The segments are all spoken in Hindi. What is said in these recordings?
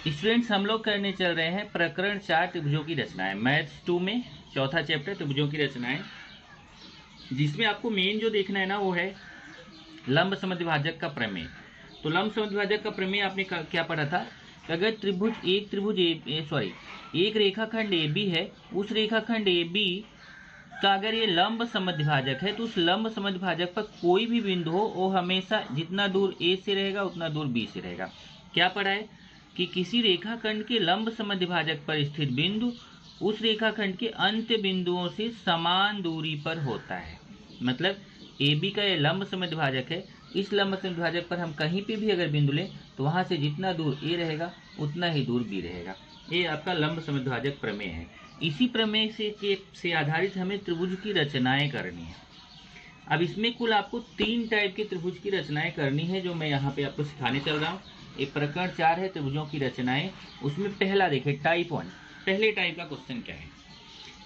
स्टूडेंट्स, हम लोग करने चल रहे हैं प्रकरण 4 त्रिभुजों की रचनाएं, मैथ्स 2 में चौथा चैप्टर त्रिभुजों की रचनाएं, जिसमें आपको मेन जो देखना है ना वो है लंब समद्विभाजक का प्रमेय। तो लंब समद्विभाजक का प्रमेय आपने क्या पढ़ा था कि अगर एक रेखाखंड ए बी है, उस रेखाखंड ए बी का अगर ये लंब समद्विभाजक है तो उस लंब समद्विभाजक पर कोई भी बिंदु हो वो हमेशा जितना दूर ए से रहेगा उतना दूर बी से रहेगा। क्या पढ़ा है कि किसी रेखाखंड के लंब समद्विभाजक पर स्थित बिंदु उस रेखाखंड के अंत्य बिंदुओं से समान दूरी पर होता है। मतलब ए बी का ये लंब समद्विभाजक है, इस लंब समद्विभाजक पर हम कहीं पे भी अगर बिंदु लें तो वहां से जितना दूर ए रहेगा उतना ही दूर बी रहेगा। ये आपका लंब समद्विभाजक प्रमेय है। इसी प्रमेय से आधारित हमें त्रिभुज की रचनाएं करनी है। अब इसमें कुल आपको 3 टाइप के त्रिभुज की रचनाएं करनी है जो मैं यहाँ पे आपको सिखाने चल रहा हूँ। एक प्रकरण 4 है त्रिभुजों की रचनाएं, उसमें पहला देखें टाइप 1। पहले टाइप का क्वेश्चन क्या है?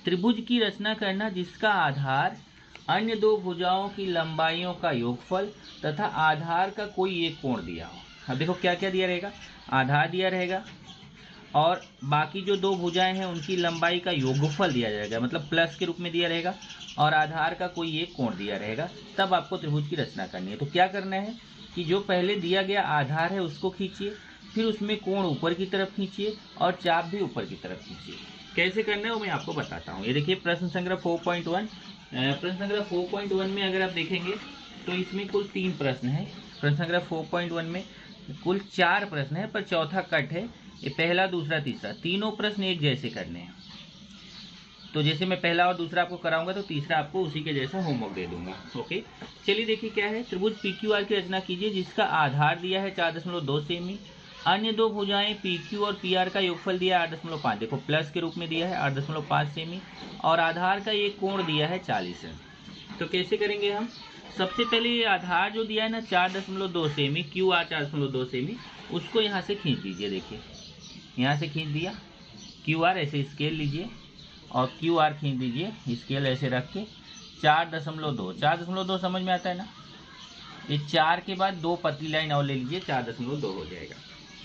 त्रिभुज की रचना करना जिसका आधार अन्य दो भुजाओं की लंबाइयों का योगफल तथा आधार का कोई एक कोण दिया हो। अब देखो क्या क्या दिया रहेगा, आधार दिया रहेगा और बाकी जो दो भुजाएं हैं उनकी लंबाई का योगफल दिया जाएगा, मतलब प्लस के रूप में दिया रहेगा, और आधार का कोई एक कोण दिया रहेगा। तब आपको त्रिभुज की रचना करनी है। तो क्या करना है कि जो पहले दिया गया आधार है उसको खींचिए, फिर उसमें कोण ऊपर की तरफ खींचिए और चाप भी ऊपर की तरफ खींचिए। कैसे करना है वो मैं आपको बताता हूँ। ये देखिए प्रश्न संग्रह 4.1। प्रश्न संग्रह 4.1 में अगर आप देखेंगे तो इसमें कुल 3 प्रश्न है। प्रश्न संग्रह 4.1 में कुल 4 प्रश्न है पर चौथा कट है। ये पहला, दूसरा, तीसरा, तीनों प्रश्न एक जैसे करने हैं। तो जैसे मैं पहला और दूसरा आपको कराऊंगा तो तीसरा आपको उसी के जैसा होमवर्क दे दूंगा। ओके, चलिए देखिए क्या है। त्रिभुज PQR की रचना कीजिए जिसका आधार दिया है 4.2 सेमी, अन्य दो भुजाएं PQ और PR का योगफल दिया है 8.5, देखो प्लस के रूप में दिया है 8.5 सेमी, और आधार का एक कोण दिया है 40 है। तो कैसे करेंगे हम? सबसे पहले ये आधार जो दिया है ना 4.2 सेमी, QR 4.2 सेमी, उसको यहाँ से खींच दीजिए। देखिए यहाँ से खींच दिया, QR ऐसे स्केल लीजिए और QR खींच दीजिए, स्केल ऐसे रख के 4.2 समझ में आता है ना। ये 4 के बाद 2 पतली लाइन और ले लीजिए, 4.2 हो जाएगा।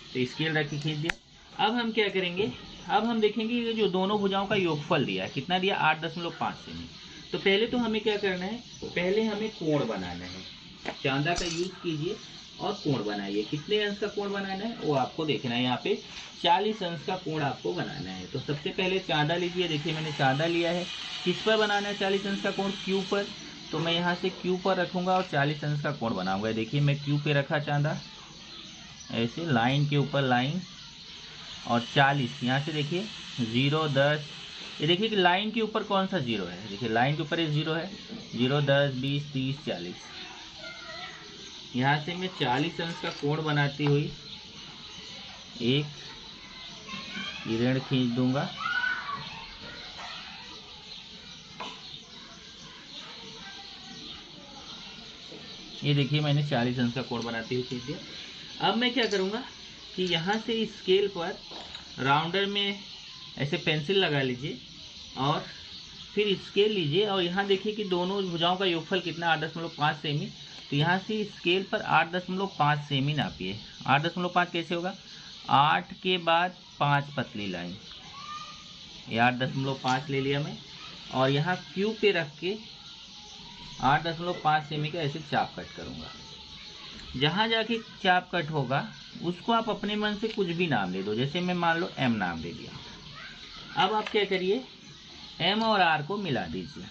तो स्केल रख के खींच दिया। अब हम क्या करेंगे, अब हम देखेंगे ये जो दोनों भुजाओं का योगफल दिया है कितना दिया, 8.5 सेमी। तो पहले तो हमें क्या करना है, पहले हमें कोण बनाना है। चांदा का यूज कीजिए और कोण बनाइए। कितने अंश का कोण बनाना है वो आपको देखना है। यहाँ पे 40 अंश का कोण आपको बनाना है। तो सबसे पहले चांदा लीजिए। देखिए मैंने चांदा लिया है। किस पर बनाना है 40 अंश का कोण? Q पर। तो मैं यहाँ से Q पर रखूंगा और 40 अंश का कोण बनाऊंगा। देखिए मैं Q पे रखा चांदा, ऐसे लाइन के ऊपर लाइन, और 40 यहाँ से देखिए 0, 10। ये देखिए कि लाइन के ऊपर कौन सा 0 है, देखिए लाइन के ऊपर ये 0 है। 0, 10, 20, 30, 40। यहाँ से मैं 40 अंश का कोण बनाती हुई एक ऋण खींच दूंगा। ये देखिए मैंने 40 अंश का कोण बनाते हुए खींच दिया। अब मैं क्या करूँगा कि यहाँ से स्केल पर राउंडर में ऐसे पेंसिल लगा लीजिए और फिर स्केल लीजिए और यहाँ देखिए कि दोनों भुजाओं का योगफल कितना, 8.5 सेमी। तो यहाँ से स्केल पर 8.5 सेमी नापिए। 8.5 कैसे होगा, 8 के बाद 5 पतली लाइन, ये 8.5 ले लिया मैं, और यहाँ Q पे रख के 8.5 सेमी का ऐसे चाप कट करूँगा। जहाँ जाके चाप कट होगा उसको आप अपने मन से कुछ भी नाम दे दो, जैसे मैं मान लो M नाम दे दिया। अब आप क्या करिए, M और R को मिला दीजिए।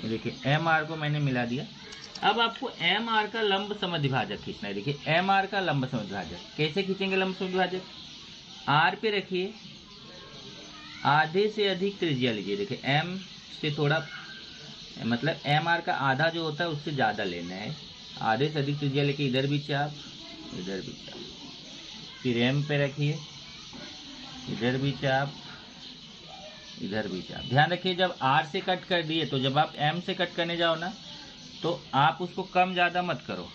देखिए M R को मैंने मिला दिया। अब आपको M R का लंब समद्विभाजक खींचना है। देखिए M R का लंब समद्विभाजक कैसे खींचेंगे? लंब समद्विभाजक R पे रखिए, आधे से अधिक त्रिज्या लीजिए। देखिए M से थोड़ा, मतलब M R का आधा जो होता है उससे ज़्यादा लेना है। आधे से अधिक त्रिज्या लेके इधर भी चाप, इधर भी चाप, फिर M पे रखिए, इधर भी चाप, इधर भी चाप। ध्यान रखिए जब R से कट कर दिए तो जब आप M से कट करने जाओ ना तो आप उसको कम ज़्यादा मत करो।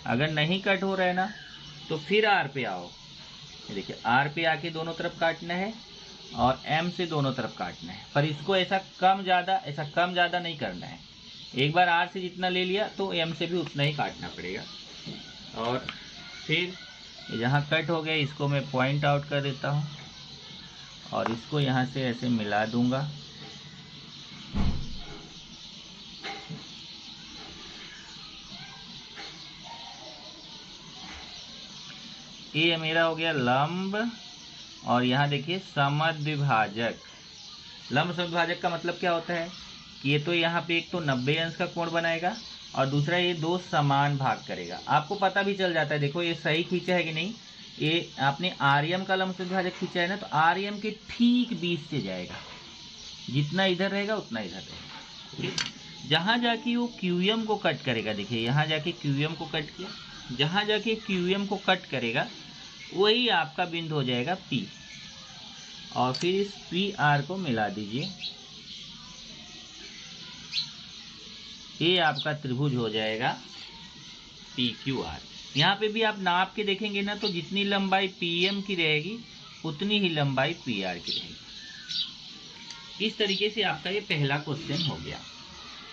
अगर नहीं कट हो रहा है ना तो फिर R पे आओ। देखिए R पे आके दोनों तरफ काटना है और M से दोनों तरफ काटना है, पर इसको ऐसा कम ज़्यादा नहीं करना है। एक बार R से जितना ले लिया तो M से भी उतना ही काटना पड़ेगा। और फिर जहाँ कट हो गया इसको मैं पॉइंट आउट कर देता हूँ और इसको यहाँ से ऐसे मिला दूंगा। ये मेरा हो गया लंब और यहाँ देखिए समद्विभाजक। लंब समद्विभाजक का मतलब क्या होता है कि ये तो यहाँ पे एक तो 90 अंश का कोण बनाएगा और दूसरा ये दो समान भाग करेगा। आपको पता भी चल जाता है, देखो ये सही खींचा है कि नहीं। ये आपने आर्यम का लंब समद्विभाजक खींचा है ना, तो आर्यम के ठीक बीच से जाएगा, जितना इधर रहेगा उतना इधर रहेगा। जहाँ जाके वो क्यूएम को कट करेगा, देखिए यहाँ जाके क्यूएम को कट किया, जहाँ जाके क्यूएम को कट करेगा वही आपका बिंदु हो जाएगा P। और फिर इस PR को मिला दीजिए, ये आपका त्रिभुज हो जाएगा PQR। यहाँ पे भी आप नाप के देखेंगे ना, तो जितनी लंबाई PM की रहेगी उतनी ही लंबाई PR की रहेगी। इस तरीके से आपका ये पहला क्वेश्चन हो गया।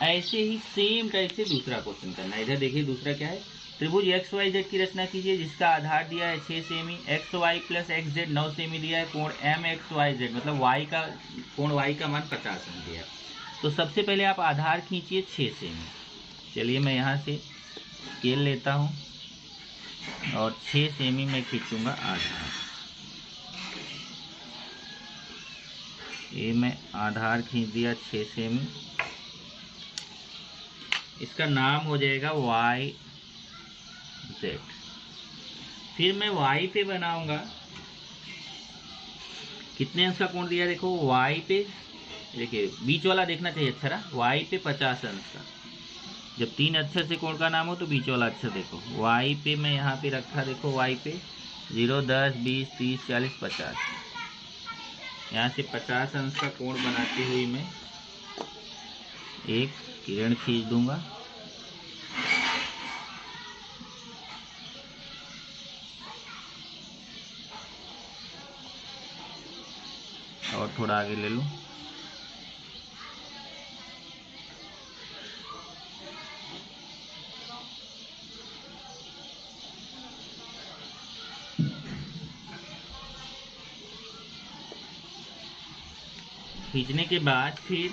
ऐसे ही सेम टाइप से दूसरा क्वेश्चन करना है। इधर देखिए दूसरा क्या है, त्रिभुज XYZ की रचना कीजिए जिसका आधार दिया है 6 semi, XY plus XZ 9 semi दिया है, कोण MXYZ मतलब Y का कोण Y का मान 50 अंश दिया है। तो सबसे पहले आप आधार खींचिए 6 सेमी। चलिए मैं यहाँ से स्केल लेता हूँ और 6 सेमी में खींचूंगा आधार। ये मैं आधार खींच दिया 6 सेमी। इसका नाम हो जाएगा YZ। फिर मैं Y पे बनाऊंगा, कितने अंश का कोण दिया देखो Y पे, देखिए बीच वाला देखना चाहिए अक्षर, Y पे 50 अंश का। जब 3 अक्षर से कोण का नाम हो तो बीच वाला अक्षर देखो। Y पे मैं यहाँ पे रखा, देखो Y पे 0, 10, 20, 30, 40, 50। यहाँ से 50 अंश का कोण बनाते हुए मैं एक किरण खींच दूंगा। और थोड़ा आगे ले लूं। खींचने के बाद फिर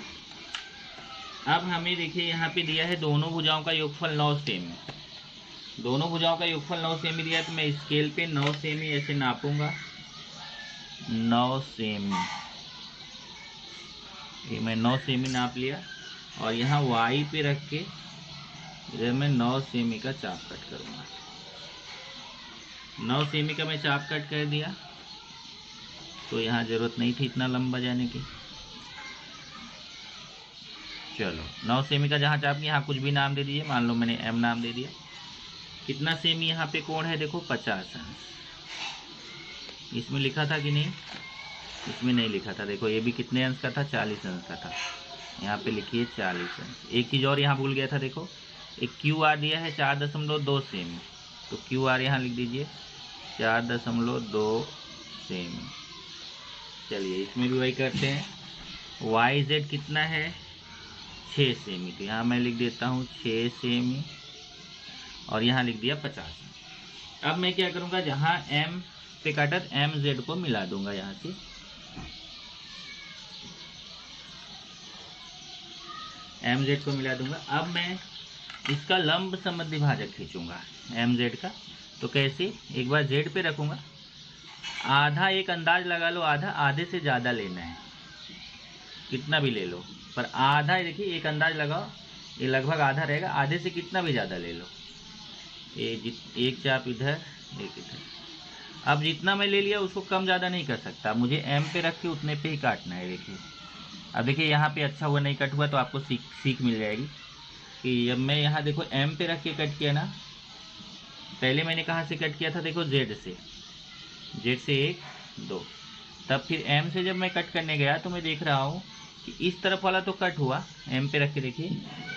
अब हमें देखिए यहाँ पे दिया है दोनों भुजाओं का योगफल 9 सेमी। दोनों भुजाओं का योगफल 9 सेमी दिया है, तो मैं स्केल पे 9 सेमी ऐसे नापूंगा। 9 सेमी, ये मैं 9 सेमी नाप लिया और यहाँ Y पे रख के इधर मैं 9 सेमी का चाप कट करूँगा। 9 सेमी का मैं चाप कट कर दिया, तो यहाँ ज़रूरत नहीं थी इतना लंबा जाने की। चलो 9 सेमी का जहाँ चाप किया, यहाँ कुछ भी नाम दे दीजिए, मान लो मैंने M नाम दे दिया। कितना सेमी यहाँ पे कोण है देखो 50 अंश। इसमें लिखा था कि नहीं, इसमें नहीं लिखा था। देखो ये भी कितने अंश का था, 40 अंश का था। यहाँ पे लिखिए 40 अंश। एक चीज़ और यहाँ भूल गया था, देखो एक QR दिया है 4.2 सेमी, तो QR यहाँ लिख दीजिए 4.2 सेमी। चलिए इसमें भी वही करते हैं। YZ कितना है 6 सेमी, तो यहाँ मैं लिख देता हूँ 6 सेमी और यहाँ लिख दिया 50। अब मैं क्या करूँगा, जहाँ M पे काटा MZ को मिला दूंगा यहाँ से। MZ को मिला दूंगा। अब मैं इसका लंब समद्विभाजक खींचूंगा MZ का। तो कैसे, एक बार Z पे रखूंगा, आधा एक अंदाज लगा लो, आधा आधे से ज़्यादा लेना है, कितना भी ले लो, पर आधा देखिए एक अंदाज लगाओ, ये लगभग आधा रहेगा, आधे से कितना भी ज़्यादा ले लो। एक चाप इधर एक इधर। अब जितना मैं ले लिया उसको कम ज़्यादा नहीं कर सकता, मुझे M पे रख के उतने पे ही काटना है। देखिए अब देखिए यहाँ पे अच्छा हुआ नहीं कट हुआ, तो आपको सीख मिल जाएगी कि जब मैं यहाँ देखो M पे रख के कट किया ना, पहले मैंने कहाँ से कट किया था देखो Z से 1 2, तब फिर M से जब मैं कट करने गया तो मैं देख रहा हूँ कि इस तरफ वाला तो कट हुआ, M पे रख के देखिए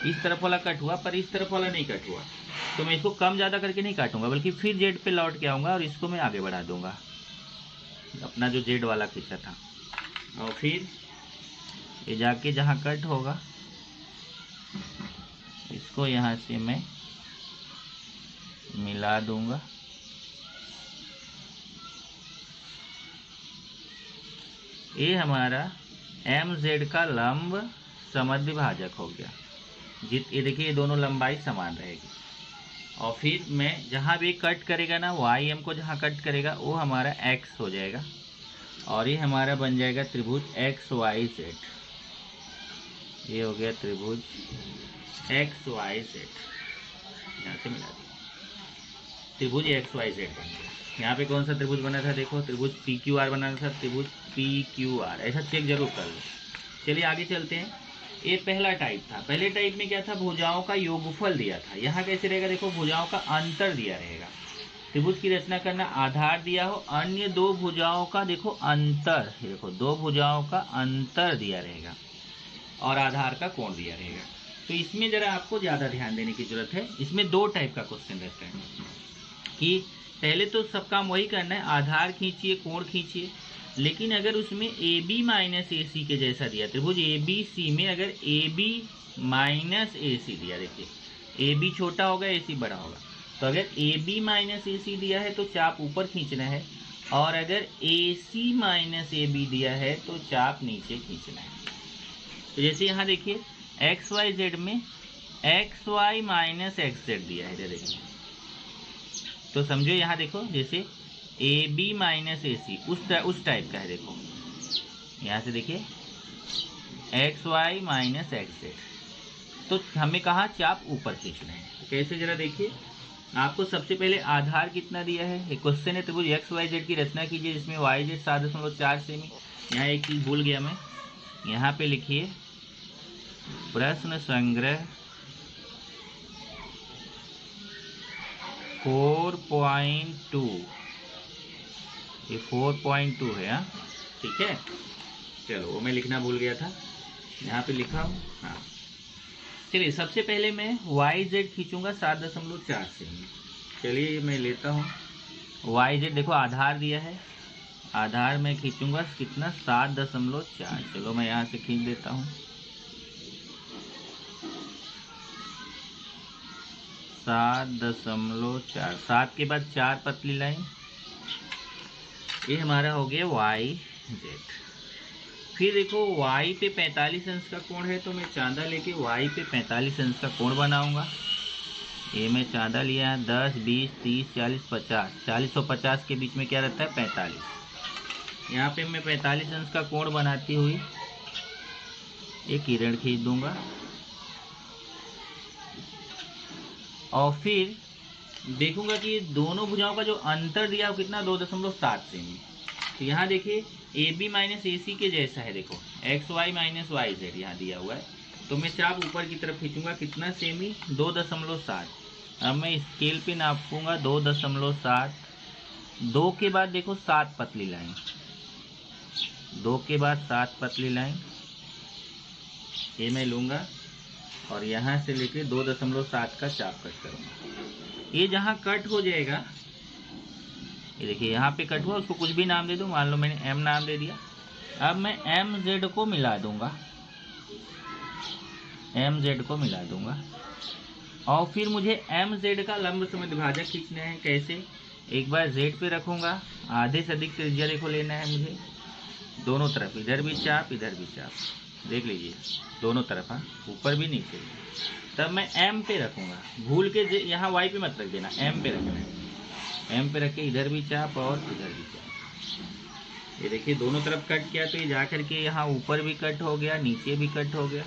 इस तरफ वाला कट हुआ, पर इस तरफ वाला नहीं कट हुआ। तो मैं इसको कम ज़्यादा करके नहीं काटूंगा, बल्कि फिर Z पे लौट के आऊँगा और इसको मैं आगे बढ़ा दूंगा, अपना जो Z वाला खींचा था। और फिर ये जाके जहाँ कट होगा इसको यहाँ से मैं मिला दूंगा। ये हमारा एम जेड का लंब समद्विभाजक हो गया। ये देखिए, ये दोनों लंबाई समान रहेगी। और फिर मैं जहाँ भी कट करेगा ना, वाई एम को जहाँ कट करेगा वो हमारा एक्स हो जाएगा, और ये हमारा बन जाएगा त्रिभुज एक्स वाई जेड। ये हो गया त्रिभुज एक्स वाई जेड। यहाँ से मिला दिया, त्रिभुज एक्स वाई जेड बन गया। यहाँ पे कौन सा त्रिभुज बना था, देखो त्रिभुज पी क्यू आर बना था, त्रिभुज पी क्यू आर। ऐसा चेक जरूर कर लो। चलिए आगे चलते हैं। ये पहला टाइप था। पहले टाइप में क्या था, भुजाओं का योगफल दिया था। यहाँ कैसे रहेगा, देखो भुजाओं का अंतर दिया रहेगा। त्रिभुज की रचना करना, आधार दिया हो, अन्य दो भुजाओं का देखो अंतर, देखो दो भुजाओं का अंतर दिया रहेगा, और आधार का कोण दिया रहेगा। तो इसमें जरा आपको ज़्यादा ध्यान देने की जरूरत है। इसमें दो टाइप का क्वेश्चन रहता है कि पहले तो सब काम वही करना है, आधार खींचिए, कोण खींचिए। लेकिन अगर उसमें ए बी माइनस ए सी के जैसा दिया, त्रिभुज ए बी सी में अगर ए बी माइनस ए सी दिया, देखिए ए बी छोटा होगा, ए सी बड़ा होगा, तो अगर ए बी माइनस ए सी दिया है तो चाप ऊपर खींचना है, और अगर ए सी माइनस ए बी दिया है तो चाप नीचे खींचना है। तो जैसे यहाँ देखिए एक्स वाई जेड में X Y minus X Z दिया है, देखिए तो समझो यहाँ देखो जैसे ए बी माइनस ए सी उस टाइप का है। देखो यहाँ से देखिए X Y minus X Z, तो हमें कहा चाप ऊपर खींचना है। तो कैसे जरा देखिए, आपको सबसे पहले आधार कितना दिया है, एक क्वेश्चन है त्रिभुज एक्स वाई जेड की रचना कीजिए जिसमें वाई जेड 7.4 सेमी। यहाँ एक चीज़ भूल गया मैं, यहाँ पे लिखिए प्रश्न संग्रह 4.2, ये 4.2 है। हाँ ठीक है, चलो वो मैं लिखना भूल गया था, यहाँ पे लिखा हूँ। हाँ चलिए, सबसे पहले मैं वाई जेड खींचूंगा 7.4 सेमी। चलिए मैं लेता हूँ वाई जेड, देखो आधार दिया है, आधार में खींचूंगा कितना 7.4। चलो मैं यहाँ से खींच देता हूँ 7.4, 7 के बाद 4 पतली लाइन, ये हमारा हो गया वाई जेड। फिर देखो y पे 45 अंश का कोण है, तो मैं चांदा लेके y पे 45 अंश का कोण बनाऊंगा। ये मैं चांदा लिया है 10, 20, 30, 40, 50, 40 और 50 के बीच में क्या रहता है 45। यहाँ पे मैं 45 अंश का कोण बनाती हुई एक किरण खींच दूंगा, और फिर देखूंगा कि दोनों भुजाओं का जो अंतर दिया वो कितना 2.7 सेमी। तो यहाँ देखिए ए बी माइनस ए सी के जैसा है, देखो X Y minus Y Z यहाँ दिया हुआ है, तो मैं चाप ऊपर की तरफ खींचूंगा कितना सेमी 2.7। अब मैं स्केल पे नापूंगा 2.7, 2 के बाद देखो 7 पतली लाइन, 2 के बाद 7 पतली लाइन, ये मैं लूँगा और यहाँ से लेके 2.7 का चाप कट करूँगा। ये जहाँ कट हो जाएगा, ये देखिए यहाँ पे कट हुआ, उसको कुछ भी नाम दे दूँ, मान लो मैंने एम नाम दे दिया। अब मैं एम जेड को मिला दूंगा, एम जेड को मिला दूंगा, और फिर मुझे एम जेड का लंब समद्विभाजक खींचना है। कैसे, एक बार जेड पे रखूंगा, आधे से अधिक त्रिज्या रेखा लेना है मुझे, दोनों तरफ, इधर भी चाप इधर भी चाप, देख लीजिए दोनों तरफ, हाँ ऊपर भी नीचे भी। तब मैं एम पे रखूंगा, भूल के यहाँ वाई पे मत रख देना, एम पे रखना है। एम पे रख के इधर भी चाप और इधर भी चाप, ये देखिए दोनों तरफ कट किया, तो ये जा करके यहाँ ऊपर भी कट हो गया, नीचे भी कट हो गया।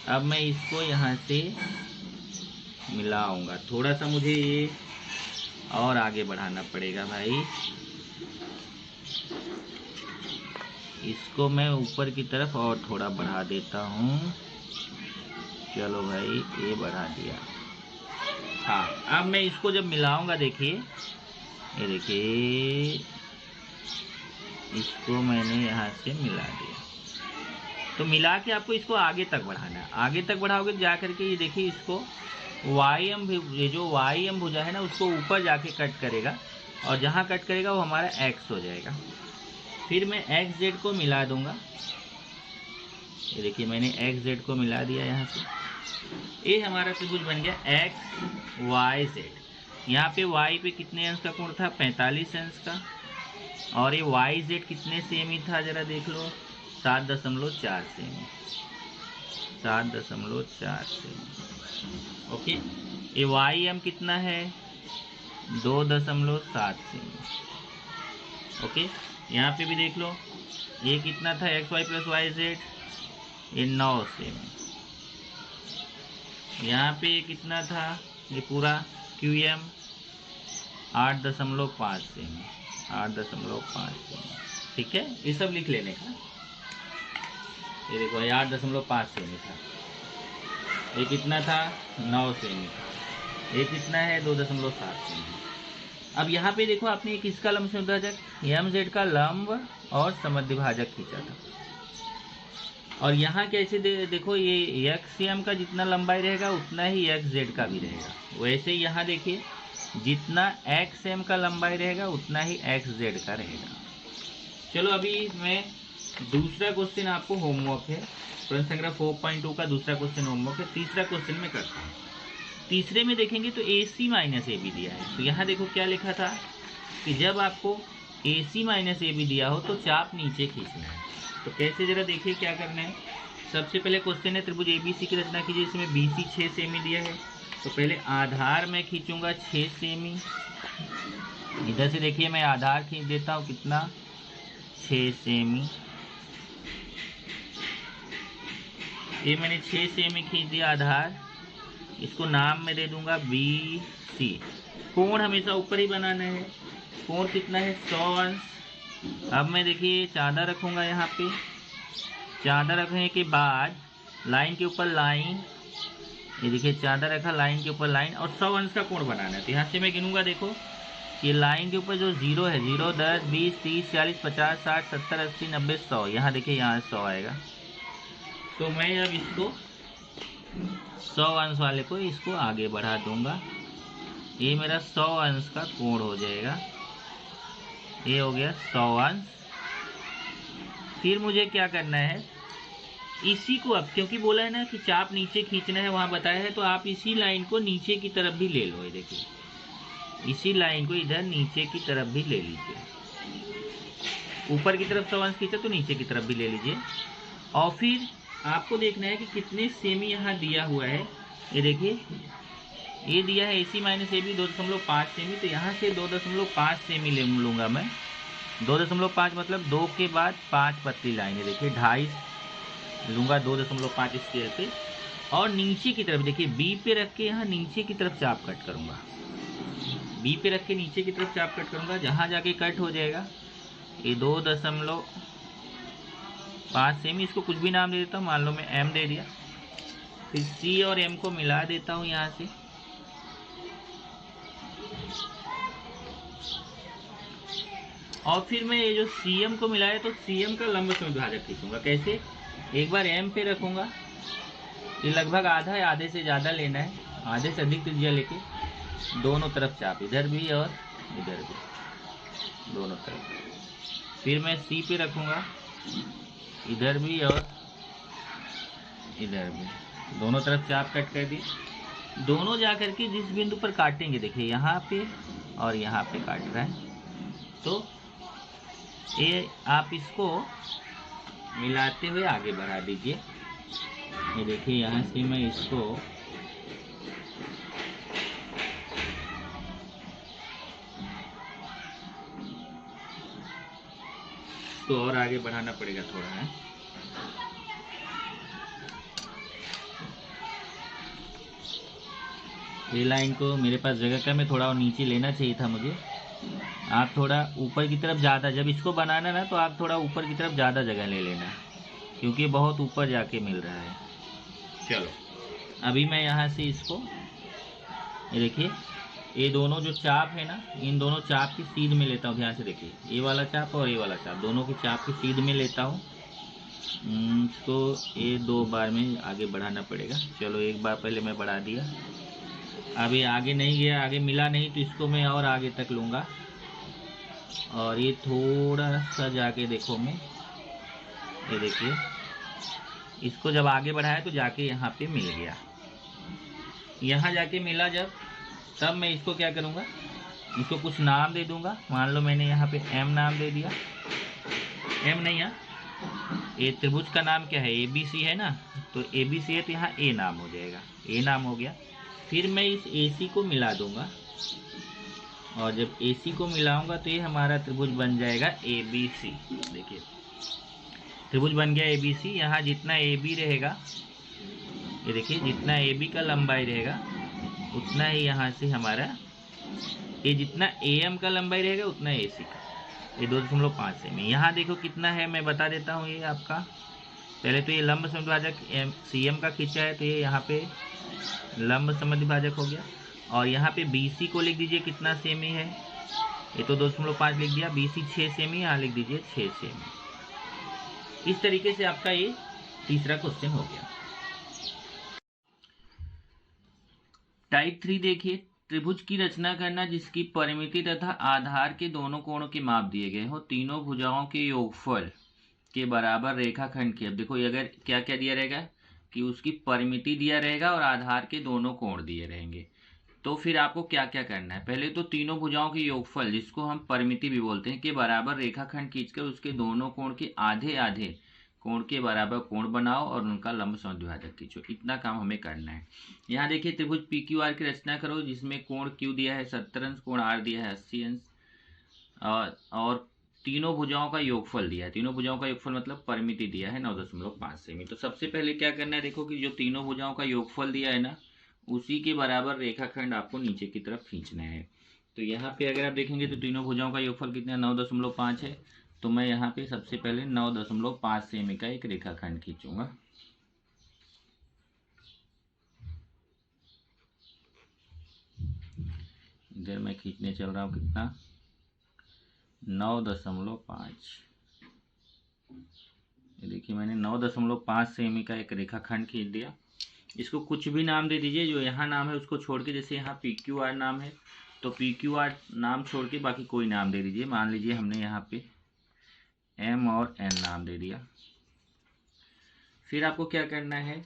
अब मैं इसको यहाँ से मिलाऊंगा, थोड़ा सा मुझे ये और आगे बढ़ाना पड़ेगा भाई, इसको मैं ऊपर की तरफ और थोड़ा बढ़ा देता हूँ। चलो भाई ये बढ़ा दिया। हाँ अब मैं इसको जब मिलाऊंगा, देखिए ये देखिए इसको मैंने यहाँ से मिला दिया, तो मिला के आपको इसको आगे तक बढ़ाना है। आगे तक बढ़ाओगे जा करके ये देखिए इसको वाई एम, ये जो वाई एम भुजा है ना उसको ऊपर जाके कट करेगा, और जहाँ कट करेगा वो हमारा एक्स हो जाएगा। फिर मैं एक्स जेड को मिला दूंगा, ये देखिए मैंने एक्स जेड को मिला दिया यहाँ से, ये हमारा त्रिभुज बन गया एक्स वाई जेड। यहाँ पे y पे कितने अंश का कोण था, 45 अंश का, और ये YZ कितने सेमी था जरा देख लो, 7.4 सेमी, 7.4 सेमी। ओके, ये YM कितना है, 2.7 सेमी। ओके, यहाँ पे भी देख लो, ये कितना था XY + YZ, ये 9 सेमी। यहाँ पे कितना था, ये पूरा QM 8.5 सेमी, 8.5 सेमी। ठीक है, ये सब लिख लेने का। ये देखो, ये 8.5 सेमी था, ये कितना था, 9 सेमी था, ये कितना है, 2.7 सेमी। अब यहाँ पे देखो, आपने एक इसका लंब समद्विभाजक MZ का लंब और समद्विभाजक खींचा था, और यहाँ कैसे देखो, ये XM का जितना लंबाई रहेगा उतना ही XZ का भी रहेगा। वैसे यहाँ देखिए, जितना XM का लंबाई रहेगा उतना ही XZ का रहेगा। चलो अभी मैं दूसरा क्वेश्चन, आपको होमवर्क है, प्रश्न संख्या 4.2 का दूसरा क्वेश्चन होमवर्क है। तीसरा क्वेश्चन में करता हूँ। तीसरे में देखेंगे तो AC - AB दिया है। तो यहाँ देखो क्या लिखा था कि जब आपको AC - AB दिया हो तो चाप नीचे खींचना है। तो कैसे, जरा देखिए क्या करना है। सबसे पहले क्वेश्चन है त्रिभुज ABC की रचना कीजिए, इसमें BC 6 सेमी दिया है। तो पहले आधार में खींचूंगा 6 सेमी। इधर से देखिए मैं आधार खींच देता हूँ, कितना, 6 सेमी। ये मैंने 6 सेमी खींच दिया आधार। इसको नाम में दे दूंगा BC। कोण हमेशा ऊपर ही बनाना है। कोण कितना है, 100 अंश। अब मैं देखिए चादर रखूंगा यहाँ पे। चादर रखने के बाद लाइन के ऊपर लाइन, ये देखिए चादर रखा, लाइन के ऊपर लाइन, और 100 अंश का कोण बनाना है। तो यहाँ से मैं गिनूंगा, देखो ये लाइन के ऊपर जो 0 है, 0, 10, 20, 30, 40, 50, 60, 70, 80, 90, 100। यहाँ देखिए यहाँ 100 आएगा। तो मैं अब इसको 100 अंश वाले को इसको आगे बढ़ा दूंगा। ये मेरा 100 अंश का कोण हो जाएगा। ये हो गया 100 अंश। फिर मुझे क्या करना है, इसी को अब, क्योंकि बोला है ना कि चाप नीचे खींचना है, वहाँ बताया है, तो आप इसी लाइन को नीचे की तरफ भी ले लो। ये देखिए, इसी लाइन को इधर नीचे की तरफ भी ले लीजिए। ऊपर की तरफ 100 अंश खींचा तो नीचे की तरफ भी ले लीजिए। और फिर आपको देखना है कि कितने सेमी यहाँ दिया हुआ है। ये देखिए, ये दिया है AC - AB 2.5 सेमी। तो यहाँ से 2.5 सेमी ले लूँगा मैं। 2.5 मतलब 2 के बाद 5 पतली लाइन है। देखिए 2.5 लूँगा, 2.5 स्केल पे। और नीचे की तरफ देखिए, B पे रख के यहाँ नीचे की तरफ चाप कट करूँगा। B पे रख के नीचे की तरफ चाप कट करूँगा, जहाँ जाके कट हो जाएगा ये 2.5 सेमी। इसको कुछ भी नाम दे देता हूँ, मान लो मैं M दे दिया। फिर C और M को मिला देता हूँ यहाँ से। और फिर मैं ये जो CM को मिलाया, तो CM का लंब समद्विभाजक खींचूंगा। कैसे, एक बार M पे रखूंगा, ये लगभग आधा है, आधे से ज़्यादा लेना है, आधे से अधिक त्रिज्या लेके दोनों तरफ चाप, इधर भी और इधर भी, दोनों तरफ। फिर मैं C पे रखूंगा, इधर भी और इधर भी, दोनों तरफ चाप कट कर दी। दोनों जा करके जिस बिंदु पर काटेंगे, देखिए यहाँ पे और यहाँ पे काट रहा है, तो ये आप इसको मिलाते हुए आगे बढ़ा दीजिए। ये देखिए यहाँ से मैं इसको तो और आगे बढ़ाना पड़ेगा थोड़ा, है। ये लाइन को मेरे पास जगह कम है, थोड़ा और नीचे लेना चाहिए था मुझे। आप थोड़ा ऊपर की तरफ ज़्यादा, जब इसको बनाना ना, तो आप थोड़ा ऊपर की तरफ ज़्यादा जगह ले लेना, क्योंकि बहुत ऊपर जाके मिल रहा है। चलो अभी मैं यहाँ से इसको, ये देखिए, ये दोनों जो चाप है ना, इन दोनों चाप की सीध में लेता हूँ। ध्यान से देखिए, ये वाला चाप और ये वाला चाप, दोनों की चाप की सीध में लेता हूँ। तो ये 2 बार में आगे बढ़ाना पड़ेगा। चलो एक बार पहले मैं बढ़ा दिया, अभी आगे नहीं गया, आगे मिला नहीं, तो इसको मैं और आगे तक लूँगा। और ये थोड़ा सा जाके देखो, मैं ये देखिए, इसको जब आगे बढ़ाया तो जाके यहाँ पे मिल गया। यहाँ जाके मिला जब, तब मैं इसको क्या करूँगा, इसको कुछ नाम दे दूंगा। मान लो मैंने यहाँ पे एम नाम दे दिया, एम नहीं है, ये त्रिभुज का नाम क्या है, ए बी सी है ना, तो ए बी सी है तो यहाँ ए नाम हो जाएगा, ए नाम हो गया। फिर मैं इस ए सी को मिला दूंगा, और जब ए सी को मिलाऊंगा तो ये हमारा त्रिभुज बन जाएगा ए बी सी। देखिए त्रिभुज बन गया ए बी सी। यहाँ जितना ए बी रहेगा, ये देखिए जितना ए बी का लंबाई रहेगा उतना ही यहाँ से हमारा ये जितना ए एम का लंबाई रहेगा उतना ए सी का, ये 2.5 सेमी। यहाँ देखो कितना है, मैं बता देता हूँ। ये आपका पहले तो ये लंब समद्विभाजक सी एम का खींचा है, तो ये यहाँ पे लंब समद्विभाजक हो गया। और यहाँ पे बी सी को लिख दीजिए कितना सेमी है, ये तो 2.5 लिख दिया, बी सी 6 सेमी, यहाँ लिख दीजिए 6 सेमी। इस तरीके से आपका ये तीसरा क्वेश्चन हो गया। टाइप 3 देखिए, त्रिभुज की रचना करना जिसकी परिमिति तथा आधार के दोनों कोणों के माप दिए गए हो, तीनों भुजाओं के योगफल के बराबर रेखाखंड की। अब देखो अगर क्या क्या दिया रहेगा कि उसकी परिमिति दिया रहेगा और आधार के दोनों कोण दिए रहेंगे, तो फिर आपको क्या क्या करना है। पहले तो तीनों भुजाओं के योगफल, जिसको हम परिमिति भी बोलते हैं, के बराबर रेखाखंड खींचकर उसके दोनों कोण के आधे आधे कोण के बराबर कोण बनाओ और उनका लंब समद्विभाजक खींचो। इतना काम हमें करना है। यहाँ देखिए त्रिभुज पी क्यू आर की रचना करो, जिसमें कोण क्यू दिया है 70 अंश, कोण आर दिया है 80 अंश, और तीनों भुजाओं का योगफल दिया है। तीनों भुजाओं का योगफल मतलब परिमिति दिया है 9.5 सेमी। तो सबसे पहले क्या करना है, देखो कि जो तीनों भुजाओं का योगफल दिया है ना, उसी के बराबर रेखाखंड आपको नीचे की तरफ खींचना है। तो यहाँ पे अगर आप देखेंगे तो तीनों भुजाओं का योगफल कितना 9.5 है। तो मैं यहाँ पे सबसे पहले 9.5 सेमी का एक रेखाखंड खींचूंगा। इधर मैं खींचने चल रहा हूँ कितना 9.5। ये देखिए मैंने 9.5 सेमी का एक रेखाखंड खींच दिया। इसको कुछ भी नाम दे दीजिए, जो यहाँ नाम है उसको छोड़ के, जैसे यहाँ पी क्यू आर नाम है तो पी क्यू आर नाम छोड़ के बाकी कोई नाम दे दीजिए। मान लीजिए हमने यहाँ पे एम और एन नाम दे दिया। फिर आपको क्या करना है,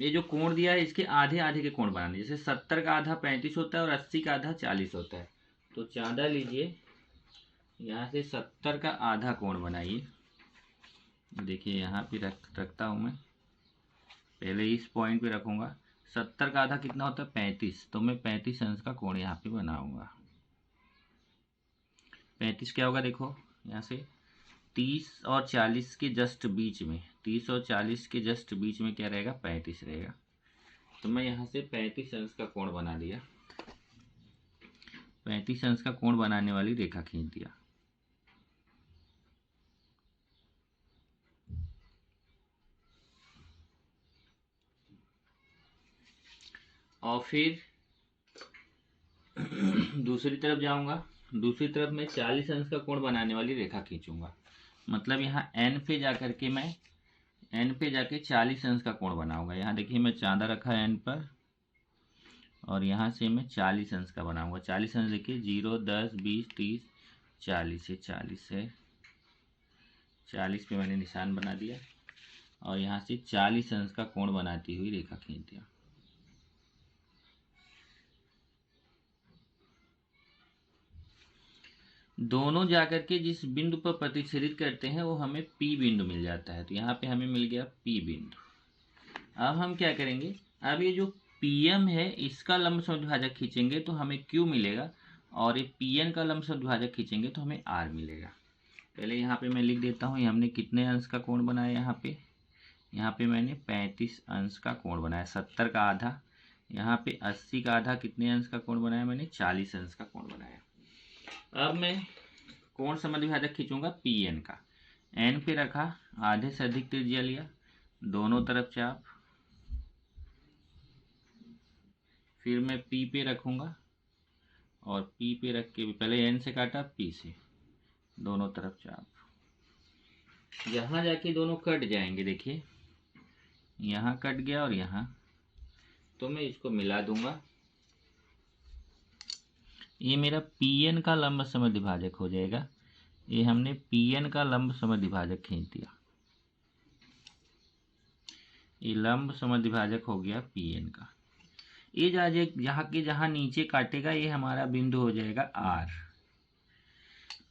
ये जो कोण दिया है इसके आधे आधे के कोण बनाने। जैसे 70 का आधा 35 होता है और 80 का आधा 40 होता है, तो 14 लीजिए, यहाँ से 70 का आधा कोण बनाइए। देखिए यहाँ पे रखता हूँ मैं, पहले इस पॉइंट पे रखूँगा। 70 का आधा कितना होता है 35, तो मैं 35 अंश का कोण यहाँ पे बनाऊँगा। 35 क्या होगा, देखो यहाँ से 30 और 40 के जस्ट बीच में, 30 और 40 के जस्ट बीच में क्या रहेगा 35 रहेगा। तो मैं यहाँ से 35 अंश का कोण बना दिया, 35 अंश का कोण बनाने वाली रेखा खींच दिया। और फिर दूसरी तरफ जाऊंगा, दूसरी तरफ मैं 40 अंश का कोण बनाने वाली रेखा खींचूंगा। मतलब यहाँ एन पे जाकर के मैं एन पे जाके 40 अंश का कोण बनाऊंगा। यहाँ देखिए मैं चांदा रखा है एन पर, और यहाँ से मैं 40 अंश का बनाऊंगा। 40 अंश देखिए 0, 10, 20, 30, 40 है, 40 है, 40 पे मैंने निशान बना दिया और यहाँ से 40 अंश का कोण बनाती हुई रेखा खींच दिया। दोनों जाकर के जिस बिंदु पर प्रतिच्छेदित करते हैं वो हमें पी बिंदु मिल जाता है। तो यहाँ पे हमें मिल गया पी बिंदु। अब हम क्या करेंगे, अब ये जो पीएम है इसका लंब समद्विभाजक खींचेंगे तो हमें क्यू मिलेगा, और ये पीएन का लंब समद्विभाजक खींचेंगे तो हमें आर मिलेगा। पहले यहाँ पे मैं लिख देता हूँ, हमने कितने अंश का कोण बनाया, यहाँ पे मैंने 35 अंश का कोण बनाया, 70 का आधा, यहाँ पे 80 का आधा, कितने अंश का कोण बनाया मैंने 40 अंश का कोण बनाया। अब मैं कोण समद्विभाजक खींचूंगा पी एन का। एन पे रखा, आधे से अधिक त्रिज्या लिया, दोनों तरफ चाप, फिर मैं पी पे रखूंगा और पी पे रख के पहले एन से काटा, पी से, दोनों तरफ चाप। यहाँ जाके दोनों कट जाएंगे, देखिए यहाँ कट गया और यहाँ, तो मैं इसको मिला दूंगा। ये मेरा पीएन का लंब समद्विभाजक हो जाएगा। ये हमने पीएन का लंब समद्विभाजक खींच दिया, ये लंब समद्विभाजक हो गया पीएन का। ये जहाँ नीचे काटेगा ये हमारा बिंदु हो जाएगा आर।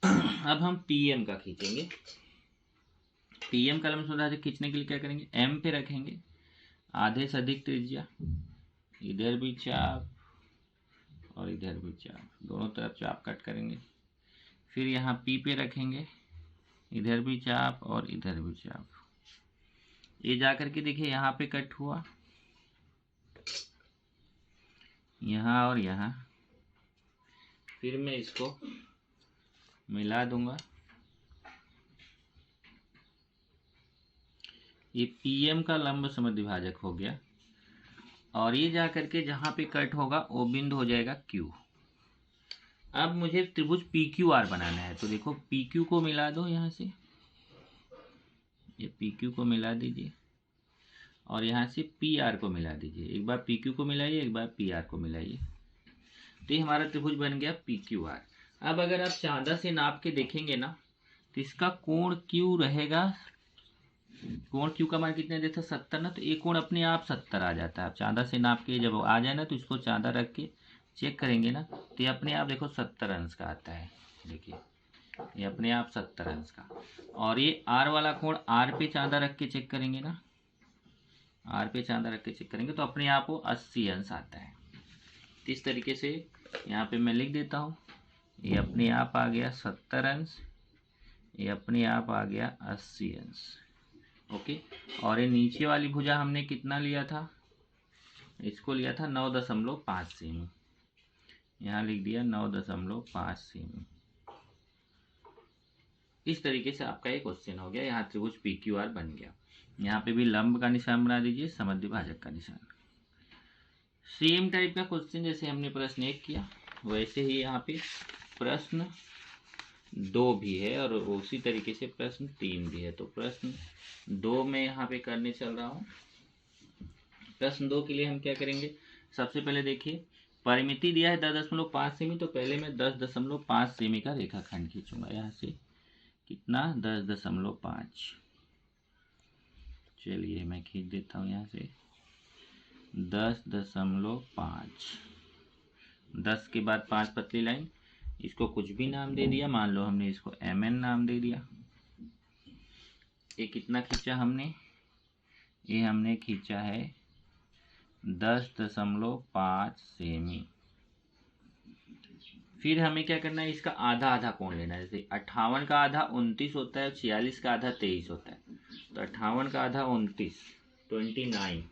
अब हम पीएम का खींचेंगे। पीएम का लंब समद्विभाजक खींचने के लिए क्या करेंगे, एम पे रखेंगे, आधे से अधिक त्रिज्या, इधर भी चाप और इधर भी चाप, दोनों तरफ चाप कट करेंगे। फिर यहाँ पी पे रखेंगे, इधर भी चाप और इधर भी चाप। ये जाकर के देखिए यहाँ पे कट हुआ, यहाँ और यहाँ। फिर मैं इसको मिला दूंगा। ये पीएम का लंब समद्विभाजक हो गया और ये जाकर के जहाँ पे कट होगा वो बिंदु हो जाएगा क्यू। अब मुझे त्रिभुज पी क्यू आर बनाना है, तो देखो पी क्यू को मिला दो यहाँ से, ये पी क्यू को मिला दीजिए और यहाँ से पी आर को मिला दीजिए। एक बार पी क्यू को मिलाइए, एक बार पी आर को मिलाइए, तो ये हमारा त्रिभुज बन गया पी क्यू आर। अब अगर आप चांदा से नाप के देखेंगे ना, तो इसका कोण क्यू रहेगा, कोण क्यू का मान कितने देता 70 ना, तो ये कोण अपने आप 70 आ जाता है। आप चांदा से नाप के जब आ जाए ना, तो इसको चांदा रख के चेक करेंगे ना, तो ये अपने आप देखो 70 अंश का आता है। देखिए ये अपने आप 70 अंश का। और ये आर वाला कोण आर पे चांदा रख के चेक करेंगे ना, आर पे चांदा रख के चेक करेंगे तो अपने आप वो 80 अंश आता है। इस तरीके से यहाँ पे मैं लिख देता हूँ, ये अपने आप आ गया 70 अंश, ये अपने आप आ गया 80 अंश। ओके, और ये नीचे वाली भुजा हमने कितना लिया था, इसको लिया था 9.5 सेमी। यहाँ लिख दिया 9.5 सेमी। इस तरीके से आपका एक क्वेश्चन हो गया। यहाँ त्रिभुज पी क्यू आर बन गया। यहाँ पे भी लंब का निशान बना दीजिए, समद्विभाजक का निशान। सेम टाइप का क्वेश्चन जैसे हमने प्रश्न 1 किया, वैसे ही यहाँ पे प्रश्न 2 भी है और उसी तरीके से प्रश्न 3 भी है। तो प्रश्न 2 में यहाँ पे करने चल रहा हूँ। प्रश्न 2 के लिए हम क्या करेंगे, सबसे पहले देखिए परिमिति दिया है 10.5 सेमी, तो पहले मैं 10.5 सेमी का रेखाखंड खींचूंगा। यहाँ से कितना 10.5, चलिए मैं खींच देता हूँ यहाँ से 10.5, 10 के बाद 5 पतली लाइन, इसको कुछ भी नाम दे दिया, मान लो हमने इसको mn नाम दे दिया। ये कितना खींचा हमने, ये हमने खींचा है 10.5 सेमी। फिर हमें क्या करना है, इसका आधा आधा कोण लेना है। जैसे 58 का आधा 29 होता है, 46 का आधा 23 होता है, तो 58 का आधा 29, 29।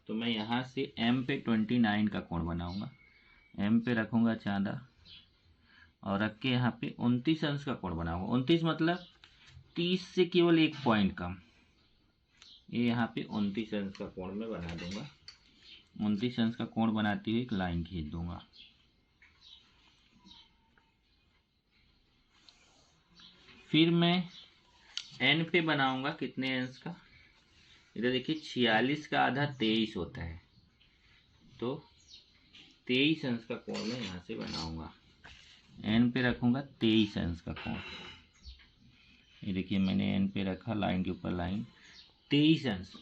तो मैं यहाँ से m पे 29 का कोण बनाऊंगा, m पे रखूंगा चांदा और रख के यहाँ पे 29 अंश का कोण बनाऊंगा। 29 मतलब 30 से केवल 1 पॉइंट कम, ये यहाँ पे 29 अंश का कोण मैं बना दूंगा। 29 अंश का कोण बनाते हुए एक लाइन खींच दूंगा। फिर मैं n पे बनाऊंगा कितने अंश का, इधर देखिए 46 का आधा 23 होता है, तो 23 अंश का कोण मैं यहाँ से बनाऊंगा। n पे रखूंगा 23 अंश का कोण। ये देखिए मैंने n पे रखा, लाइन के ऊपर लाइन, 23 अंश।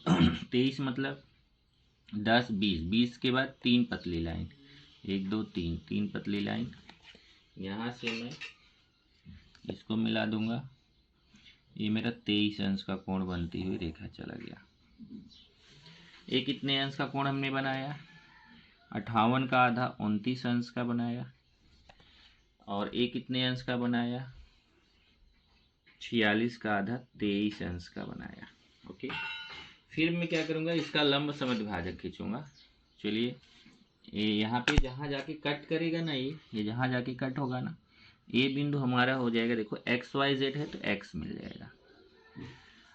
23 मतलब 10 20, 20 के बाद 3 पतली लाइन, 1 2 3, 3 पतली लाइन। यहाँ से मैं इसको मिला दूंगा, ये मेरा 23 अंश का कोण बनती हुई रेखा चला गया। ये कितने अंश का कोण हमने बनाया, 58 का आधा 29 अंश का बनाया, और ये कितने अंश का बनाया, 46 का आधा 23 अंश का बनाया। ओके, फिर मैं क्या करूँगा, इसका लंब समद्विभाजक खींचूंगा। चलिए ये यहाँ पे जहाँ जाके कट करेगा ना, ये जहाँ जाके कट होगा ना, ये बिंदु हमारा हो जाएगा, देखो XYZ है तो X मिल जाएगा।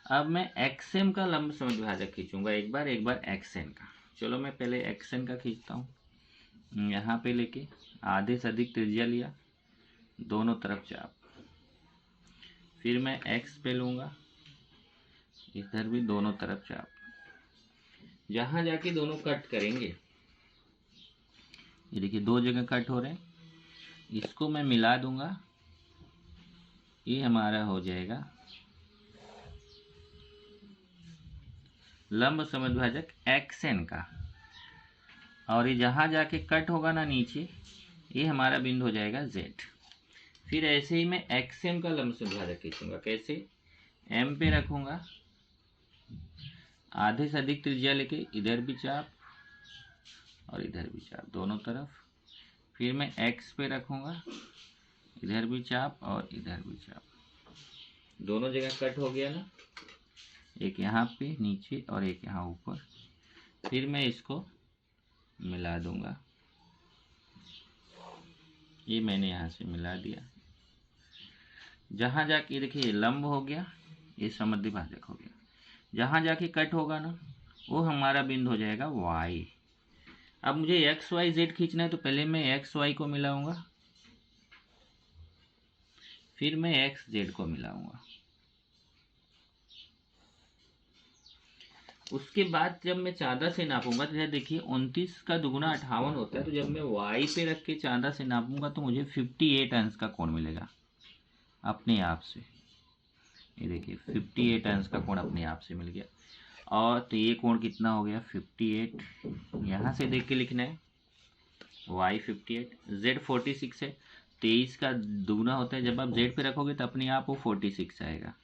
अब मैं XM का लंब समद्विभाजक खींचूंगा, एक बार XN का। चलो मैं पहले XN का खींचता हूँ। यहाँ पे लेके आधे से अधिक त्रिज्या लिया, दोनों तरफ चाप। फिर मैं X पे लूँगा, इधर भी दोनों तरफ चाप। जहाँ जाके दोनों कट करेंगे, ये देखिए 2 जगह कट हो रहे हैं, इसको मैं मिला दूंगा, ये हमारा हो जाएगा लंब समद्विभाजक XN का। और ये जहाँ जाके कट होगा ना नीचे, ये हमारा बिंदु हो जाएगा Z। फिर ऐसे ही मैं XM का लंब समद्विभाजक खींचूंगा। कैसे? M पे रखूंगा, आधे से अधिक त्रिज्या लेके इधर भी चाप और इधर भी चाप दोनों तरफ। फिर मैं X पे रखूंगा, इधर भी चाप और इधर भी चाप, दोनों जगह कट हो गया ना, एक यहाँ पे नीचे और एक यहाँ ऊपर। फिर मैं इसको मिला दूंगा, ये मैंने यहाँ से मिला दिया। जहाँ जाके देखिए लंब हो गया, ये समद्विभाजक हो गया। जहाँ जाके कट होगा ना, वो हमारा बिंदु हो जाएगा Y। अब मुझे एक्स वाई जेड खींचना है, तो पहले मैं एक्स वाई को मिलाऊंगा, फिर मैं एक्स जेड को मिलाऊंगा। उसके बाद जब मैं चांदा से नापूंगा, तो देखिए 29 का दुगुना 58 होता है, तो जब मैं वाई पे रख के चांदा से नापूंगा तो मुझे 58 अंश का कोण मिलेगा अपने आप से। ये देखिए 58 अंश का कोण अपने आप से मिल गया। और तो ये कोण कितना हो गया? 58। यहाँ से देख के लिखना है, y 58, z 46 है। 23 का दुगना होता है, जब आप z पे रखोगे तो अपने आप वो 46 आएगा।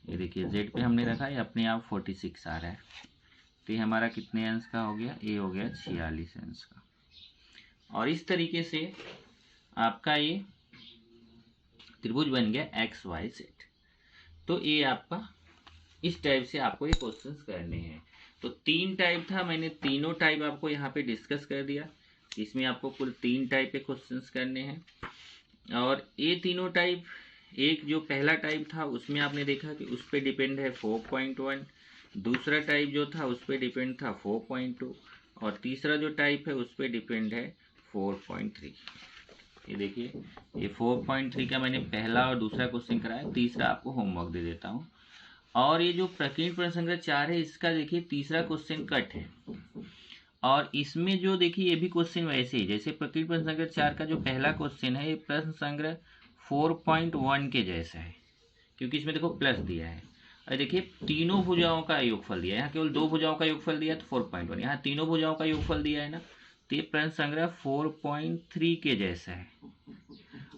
ये देखिए z पे हमने रखा है, अपने आप 46 आ रहा है। तो ये हमारा कितने अंश का हो गया? ये हो गया 46 अंश का। और इस तरीके से आपका ये त्रिभुज बन गया एक्स वाई जेड। तो ये आपका इस टाइप से आपको ये क्वेश्चंस करने हैं। तो 3 टाइप था, मैंने तीनों टाइप आपको यहाँ पे डिस्कस कर दिया। इसमें आपको कुल 3 टाइप के क्वेश्चंस करने हैं। और ये तीनों टाइप, एक जो पहला टाइप था उसमें आपने देखा कि उस पर डिपेंड है 4.1, दूसरा टाइप जो था उस पर डिपेंड था 4.2, और तीसरा जो टाइप है उस पर डिपेंड है 4.3। ये देखिए, ये 4.3 का मैंने पहला और दूसरा क्वेश्चन कराया, तीसरा आपको होमवर्क दे देता हूँ। और ये जो प्रकीर्णन प्रसंग्रह 4 है, इसका देखिए तीसरा क्वेश्चन कट है। और इसमें जो देखिए ये भी क्वेश्चन वैसे ही, जैसे प्रकीर्णन प्रसंग्रह 4 का जो पहला क्वेश्चन है, ये प्रश्न संग्रह 4.1 के जैसा है, क्योंकि इसमें देखो प्लस दिया है। और देखिए तीनों भुजाओं का योगफल दिया है, यहाँ केवल 2 भुजाओं का योगफल दिया है तो 4.1, यहाँ तीनों भुजाओं का योगफल दिया है ना, तो ये प्रश्न संग्रह 4.3 के जैसा है।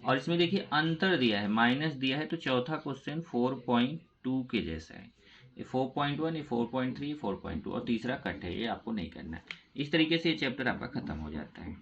और इसमें देखिए अंतर दिया है, माइनस दिया है, तो चौथा क्वेश्चन 4.2 के जैसा है। ये 4.1, ये 4.3, 4.2 और तीसरा कट है, ये आपको नहीं करना है। इस तरीके से ये चैप्टर आपका खत्म हो जाता है।